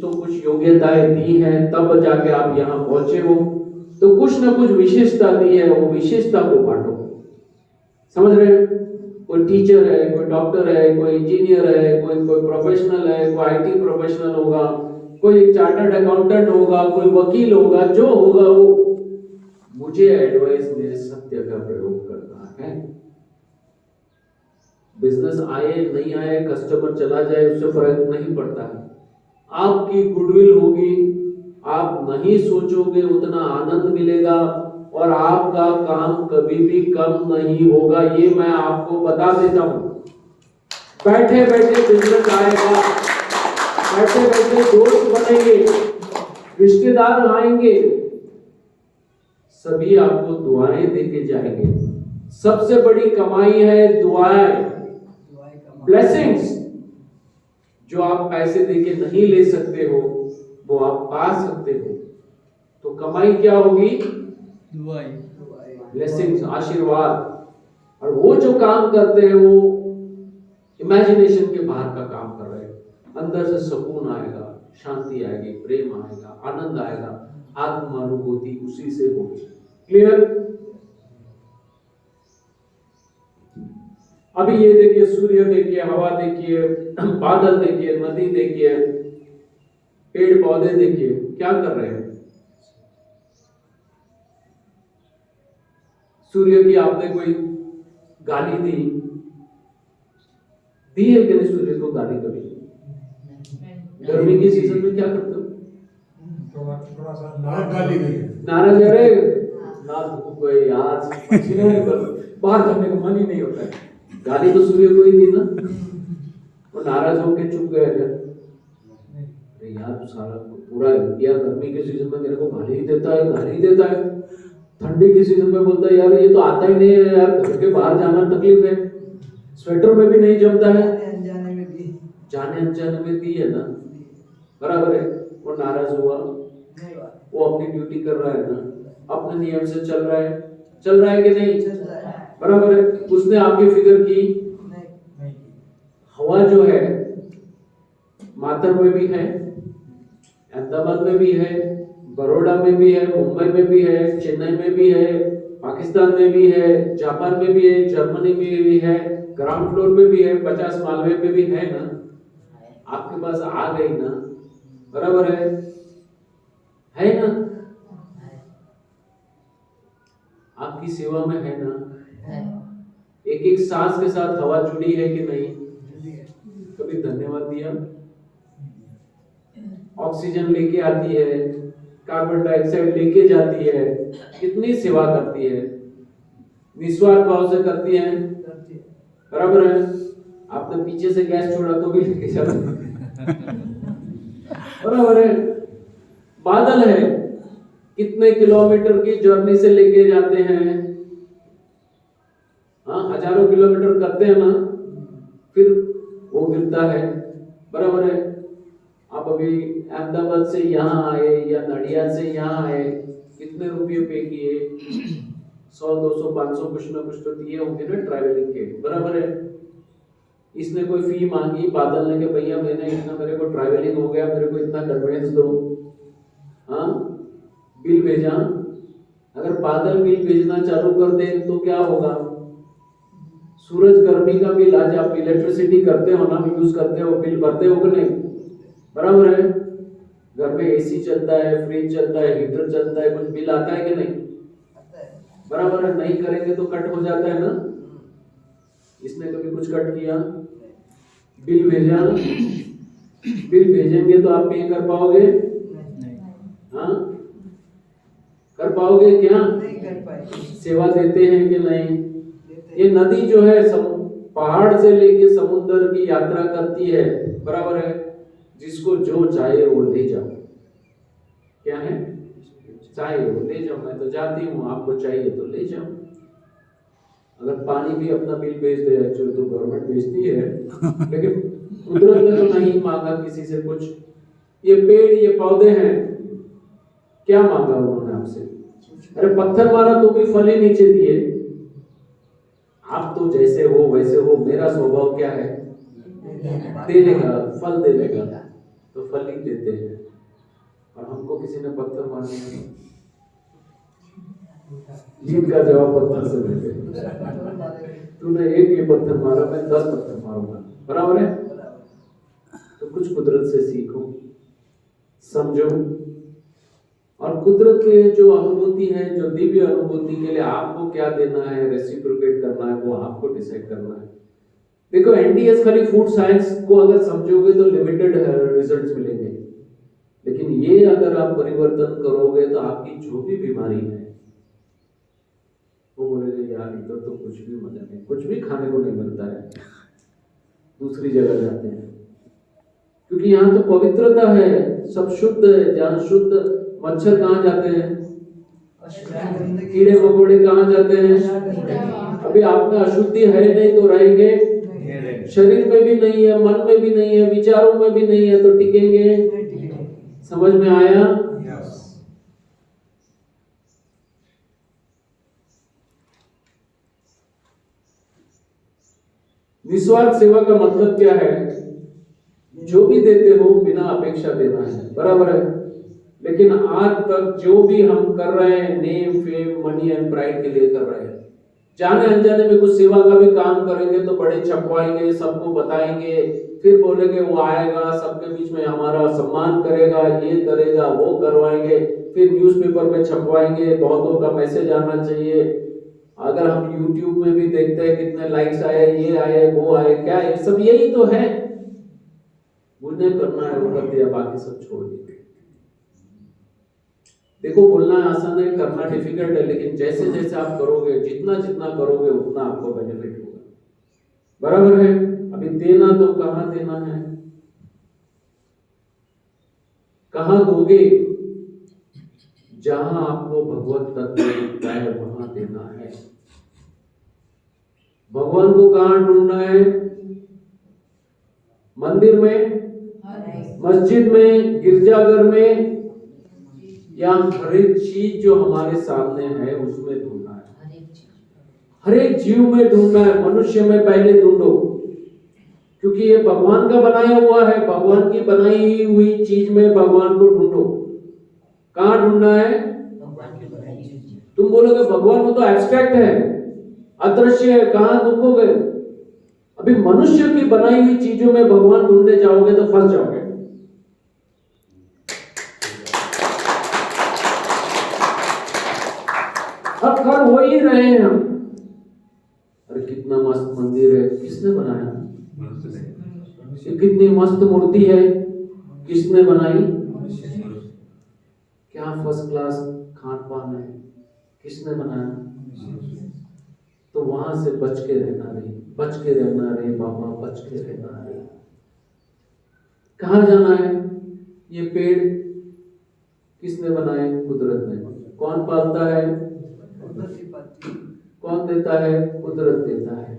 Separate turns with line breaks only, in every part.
तो कुछ योग्यताएं दी हैं, तब जाके आप यहाँ पहुंचे हो, तो कुछ ना कुछ विशेषता दी है, वो विशेषता को बांटो। समझ रहे हैं? कोई टीचर है, कोई डॉक्टर है, कोई इंजीनियर है, कोई प्रोफेशनल है, कोई आईटी प्रोफेशनल होगा, कोई चार्टर्ड अकाउंटेंट होगा, कोई वकील होगा, जो होगा वो मुझे एडवाइस में सत्य का प्रयोग करना है। बिजनेस आए नहीं आए, कस्टमर चला जाए, उससे फर्क नहीं पड़ता है। आपकी गुडविल होगी, आप नहीं सोचोगे उतना आनंद मिलेगा, और आपका काम कभी भी कम नहीं होगा, ये मैं आपको बता देता हूं। बैठे बैठे बिजनेस आएगा, बैठे बैठे दोस्त बनेंगे, रिश्तेदार आएंगे, सभी आपको दुआएं देके जाएंगे। सबसे बड़ी कमाई है दुआएं, ब्लेसिंग्स। जो आप पैसे देके नहीं ले सकते हो, वो आप पा सकते हो। तो कमाई क्या होगी?
दुआएं,
ब्लेसिंग्स, आशीर्वाद। और वो जो काम करते हैं वो इमेजिनेशन के बाहर का काम कर रहे हैं। अंदर से सुकून आएगा, शांति आएगी, प्रेम आएगा, आनंद आएगा, आत्मानुभूति उसी से होगी। क्लियर? अभी ये देखिए, सूर्य देखिए, हवा देखिए, बादल देखिए, नदी देखिए, पेड़ पौधे देखिए, क्या कर रहे हैं? सूर्य की आपने कोई गाली दी है कि नहीं? सूर्य को गाली कभी? गर्मी के सीजन में क्या करते हो?
थोड़ा सा गाली दी है।
नाराज है रे, ना धूप है यार, पसीना निकल, बाहर जाने का मन ही नहीं होता है। गाली तो सूर्य को ही दी ना, और नाराज होकर चुप गया क्या? अरे यार सारा पूरा इंडिया गर्मी के सीजन में मेरे को गाली ही देता है, गाली ही देता है। ठंडी के सीजन में बोलता है यार ये तो आता ही नहीं है यार, घर के बाहर जाना तकलीफ है, स्वेटर में भी नहीं जमता है। जाने अनजाने में दी है ना, बराबर है। वो नाराज हुआ, वो अपनी ड्यूटी कर रहा है ना, अपने नियम से चल रहा है कि नहीं? बराबर है। उसने आपकी फिक्र की? हवा जो है मातर में भी है, अहमदाबाद में भी है, बड़ौदा में भी है, मुंबई में भी है, चेन्नई में भी है, पाकिस्तान में भी है, जापान में भी है, जर्मनी में भी है, ग्राउंड फ्लोर पे भी है, 50 मालवे पे भी है ना। आपके पास आ गई ना, बराबर है ना? आपकी सेवा में है ना? एक एक सांस के साथ हवा जुड़ी है कि नहीं? कभी धन्यवाद दिया? ऑक्सीजन लेके आती है, कार्बन डाइऑक्साइड लेके जाती है, कितनी सेवा करती है, निस्वार्थ भाव से करती है, बराबर है। आपने पीछे से गैस छोड़ा तो भी लेके चला, बराबर है। बादल है, कितने किलोमीटर की जर्नी से लेके जाते हैं, हाँ, हजारों किलोमीटर करते हैं ना, फिर वो गिरता है, बराबर है। आप अभी अहमदाबाद से यहाँ आए या नडियाद से यहाँ आए, कितने रुपये पे किए? 100, 200, 500 कुछ ना कुछ तो दिए होंगे ना ट्रैवलिंग के, बराबर है। इसने कोई फी मांगी बादल ने कि भैया मैंने इतना, मेरे को ट्रैवलिंग हो गया, मेरे को इतना कन्वेंस दो, हाँ, बिल भेजा। अगर बादल बिल भेजना चालू कर दे तो क्या होगा? सूरज गर्मी का बिल, आज आप इलेक्ट्रिसिटी करते हो ना, यूज करते हो, बिल भरते हो कि नहीं? बराबर है। घर में एसी चलता है, फ्रिज चलता है, हीटर चलता है, कुछ बिल आता है कि नहीं? बराबर है। नहीं करेंगे तो कट हो जाता है ना। इसने कभी कुछ कट किया? बिल भेजा, बिल भेजेंगे तो आप पे कर पाओगे? हाँ, कर पाओगे क्या?
नहीं कर पाएंगे।
सेवा देते हैं कि नहीं? ये नदी जो है पहाड़ से लेके समुद्र की यात्रा करती है, बराबर है। जिसको जो चाहे वो ले जाओ, क्या है? चाहे वो ले जाओ, मैं तो जाती हूँ, आपको चाहिए तो ले जाओ। अगर पानी भी अपना बिल भेज दे, एक्चुअली तो गवर्नमेंट भेजती है, लेकिन कुदरत ने तो नहीं मांगा किसी से कुछ। ये पेड़, ये पौधे हैं, क्या मांगा उन्होंने आपसे? अरे पत्थर मारा तो भी फल ही नीचे दिए। आप तो जैसे हो वैसे हो, मेरा स्वभाव क्या है? दे देगा, फल दे देगा। तो फल ही देते हैं। और हमको किसी ने पत्थर मार दिया, जीत का जवाब पत्थर से देते हैं। तूने एक ये पत्थर मारा, मैं 10 पत्थर मारूंगा, बराबर है। तो कुछ कुदरत से सीखो, समझो, और कुदरत के जो अनुभूति है, जो दिव्य अनुभूति के लिए आपको क्या देना है, रेसिप्रोकेट करना है, वो आपको डिसाइड करना है। देखो, एनडीएस खाली फूड साइंस को अगर समझोगे तो लिमिटेड रिजल्ट्स मिलेंगे, लेकिन ये अगर आप परिवर्तन करोगे तो आपकी जो भी बीमारी है वो बोलेगे यार इधर तो कुछ भी मजा नहीं, कुछ भी खाने को नहीं मिलता है, दूसरी जगह जाते हैं। क्योंकि यहाँ तो पवित्रता है, सब शुद्ध है। जहाँ शुद्ध, मच्छर कहाँ जाते हैं, कीड़े मकोड़े कहाँ जाते हैं। अभी आप में अशुद्धि है नहीं तो रहेंगे, शरीर में भी नहीं है, मन में भी नहीं है, विचारों में भी नहीं है, तो टिकेंगे। समझ में आया? निस्वार्थ सेवा का मतलब क्या है? जो भी देते हो बिना अपेक्षा देना है, बराबर है। लेकिन आज तक जो भी हम कर रहे हैं, name, fame, money and pride के लिए कर रहे हैं। जाने अनजाने में कुछ सेवा का भी काम करेंगे तो बड़े छपवाएंगे, सबको बताएंगे, फिर बोलेंगे वो आएगा, सबके बीच में हमारा सम्मान करेगा, ये करेगा, वो करवाएंगे, फिर न्यूज़पेपर में छपवाएंगे, बहुतों का मैसेज आना चाहिए। अगर हम YouTube में भी देखते हैं कितने लाइक्स आए, ये आए, वो आए, क्या है, सब यही तो है। मुझे करना है वो कर दिया, बाकी सब छोड़ दिया। देखो, बोलना आसान है, करना डिफिकल्ट है, लेकिन जैसे जैसे आप करोगे, जितना जितना करोगे उतना आपको बेनिफिट होगा, बराबर है। अभी देना तो कहाँ देना है, कहाँ दोगे? जहां आपको भगवत तत्व दिखता है वहां देना है। भगवान को कहाँ ढूंढना है? मंदिर में, मस्जिद में, गिरजाघर में, या हर एक चीज जो हमारे सामने है उसमें ढूंढना है। हर एक जीव में ढूंढना है, मनुष्य में पहले ढूंढो, क्योंकि ये भगवान का बनाया हुआ है। भगवान की बनाई हुई चीज में भगवान को ढूंढो। कहाँ ढूंढना है? तुम बोलोगे भगवान वो तो एब्स्ट्रैक्ट है, अदृश्य है, कहाँ ढूंढोगे? अभी मनुष्य की बनाई हुई चीजों में भगवान ढूंढने जाओगे तो फंस जाओगे। अब कर हो ही रहे हैं हम। अरे कितना मस्त मंदिर है, किसने बनाया? ये कितनी मस्त मूर्ति है, किसने बनाई? क्या फर्स्ट क्लास खान पान है, किसने बनाया? तो वहां से बच के रहना रे, बच के रहना रे बाबा, बच के रहना रे। कहाँ जाना है? ये पेड़ किसने बनाए? कुदरत ने। कौन पालता है? कौन देता है? कुदरत देता है।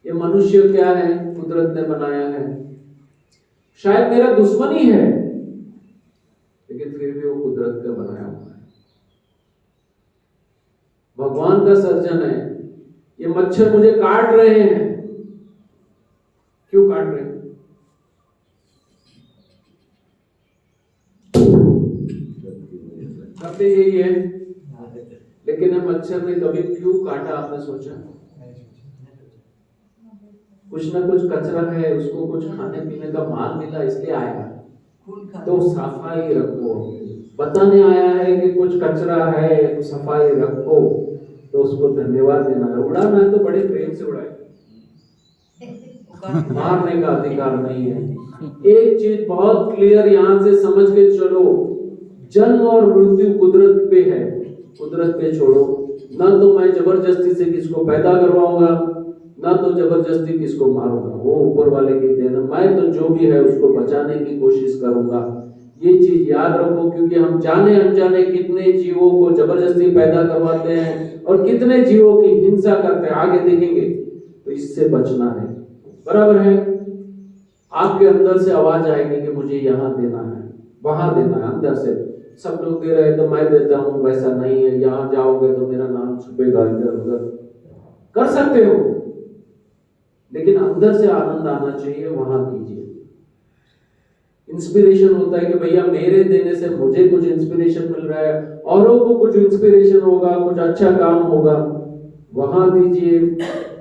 ये मनुष्य क्या है? कुदरत ने बनाया है। शायद मेरा दुश्मन ही है, लेकिन फिर भी वो कुदरत का बनाया हुआ है, भगवान का सर्जन है। ये मच्छर मुझे काट रहे हैं, क्यों काट रहे हैं? करते यही है, लेकिन ये मच्छर ने कभी क्यों काटा, आपने सोचा? कुछ ना कुछ कचरा है, उसको कुछ खाने पीने का माल मिला इसलिए आया, तो सफाई रखो। बताने आया है कि कुछ कचरा है, सफाई रखो, तो उसको धन्यवाद देना है। उड़ाना है तो बड़े प्रेम से उड़ाए, मारने का अधिकार नहीं है। एक चीज बहुत क्लियर यहां से समझ के चलो, जन्म और मृत्यु कुदरत पे है, कुदरत पे छोड़ो। ना तो मैं जबरदस्ती से किसको पैदा करवाऊंगा, ना तो जबरदस्ती किसको मारूंगा, वो ऊपर वाले की देन। मैं तो जो भी है उसको बचाने की कोशिश करूंगा। ये चीज याद रखो, क्योंकि हम जाने अनजाने कितने जीवों को जबरदस्ती पैदा करवाते हैं और कितने जीवों की हिंसा करते हैं, आगे देखेंगे। तो इससे बचना है, बराबर है। आपके अंदर से आवाज आएगी कि मुझे यहाँ देना है, वहां देना है, अंदर से। सब लोग दे रहे हैं तो मैं देता हूं, वैसा नहीं है। यहाँ जाओगे तो मेरा नाम छुपेगा इधर उधर, कर सकते हो, लेकिन अंदर से आनंद आना चाहिए, वहां कीजिए। इंस्पिरेशन होता है कि भैया मेरे देने से मुझे कुछ इंस्पिरेशन मिल रहा है, औरों को कुछ इंस्पिरेशन होगा, कुछ अच्छा काम होगा, वहां दीजिए।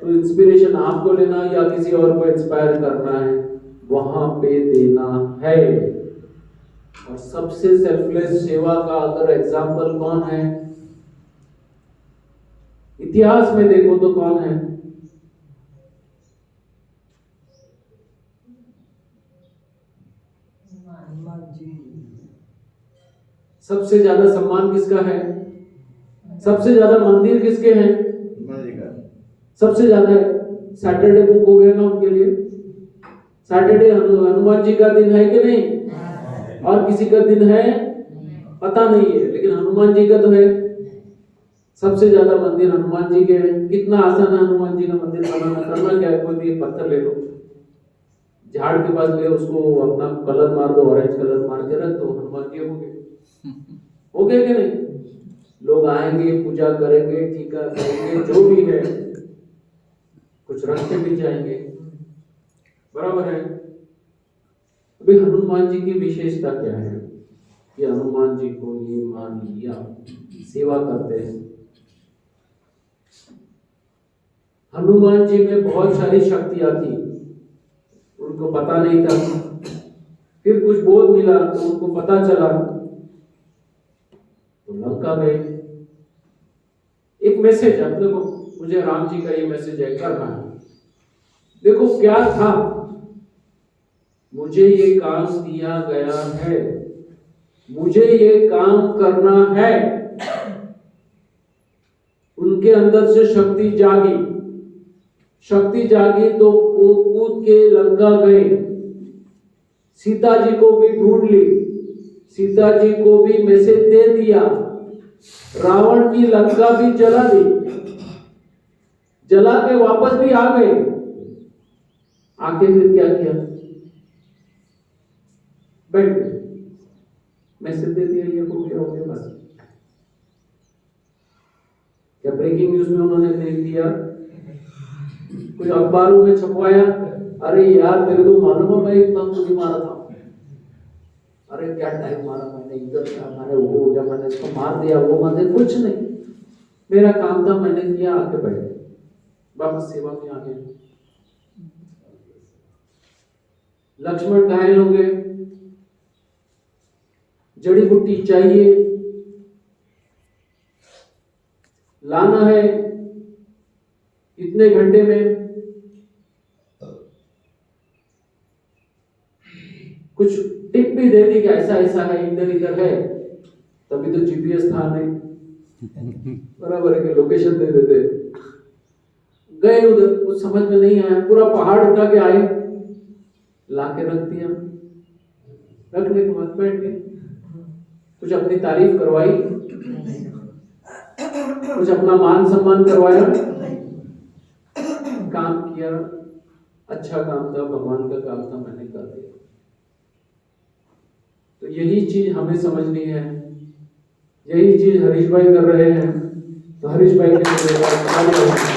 तो इंस्पिरेशन आपको लेना या किसी और को इंस्पायर करना है, वहां पे देना है। और सबसे सेल्फलेस सेवा का अगर एग्जाम्पल कौन है, इतिहास में देखो तो कौन है? सबसे ज्यादा सम्मान किसका है? सबसे ज्यादा मंदिर किसके हैं? सबसे ज्यादा सैटरडे बुक हो गया ना उनके लिए। सैटरडे हनुमान जी का दिन है कि नहीं? और किसी का दिन है पता नहीं है, लेकिन हनुमान जी का तो है। सबसे ज्यादा मंदिर हनुमान जी के हैं। कितना आसान है हनुमान जी का मंदिर बनाना। करना क्या है, कोई भी एक पत्थर ले लो, झाड़ के पास ले, उसको अपना कलर मार दो, ऑरेंज कलर मार के रख दो, हनुमान जी हो गए। हो गए कि नहीं? लोग आएंगे, पूजा करेंगे, टीका करेंगे, जो भी है, कुछ रख के भी जाएंगे, बराबर है। अभी हनुमान जी की विशेषता क्या है कि हनुमान जी को ये मान लिया, सेवा करते हैं। हनुमान जी में बहुत सारी शक्तियां थी, उनको पता नहीं था। फिर कुछ बोध मिला तो उनको पता चला, तो लंका गए। एक मैसेज, अब देखो, मुझे राम जी का ये मैसेज है, करना है। देखो क्या था, मुझे ये काम दिया गया है, मुझे ये काम करना है। उनके अंदर से शक्ति जागी, शक्ति जागी तो कूद के लंका गए। सीता जी को भी ढूंढ ली, सीता जी को भी मैसेज दे दिया, रावण की लंका भी जला दी, जला के वापस भी आ गए। आके फिर क्या किया? बैठ गए, मैसेज दे दिया, ये हो गया बस। क्या ब्रेकिंग न्यूज में उन्होंने लिख दिया, कुछ अखबारों में छपवाया, अरे यार तेरे को मालूम है मैं इतना तुझे मारा था, अरे क्या टाइम मारा मैंने, इधर क्या मैंने, वो हो गया, मैंने इसको मार दिया, वो मार दिया, कुछ नहीं, मेरा काम था, मैंने किया, आके बैठे, वापस सेवा में आ गए। लक्ष्मण घायल हो गए, जड़ी बूटी चाहिए, लाना है इतने घंटे में, कुछ टिप भी दे दी कि ऐसा ऐसा है, इधर इधर है, तभी तो जीपीएस था नहीं, बराबर है कि लोकेशन दे देते। गए उधर, कुछ समझ में नहीं आया, पूरा पहाड़ उठा के आए, लाके रख दिया, रखने के बाद बैठ गए, कुछ अपनी तारीफ करवाई, कुछ अपना मान सम्मान करवाया, काम किया, अच्छा काम था, भगवान का काम था, मैंने कर दिया। तो यही चीज हमें समझनी है, यही चीज हरीश भाई कर रहे हैं। तो हरीश भाई के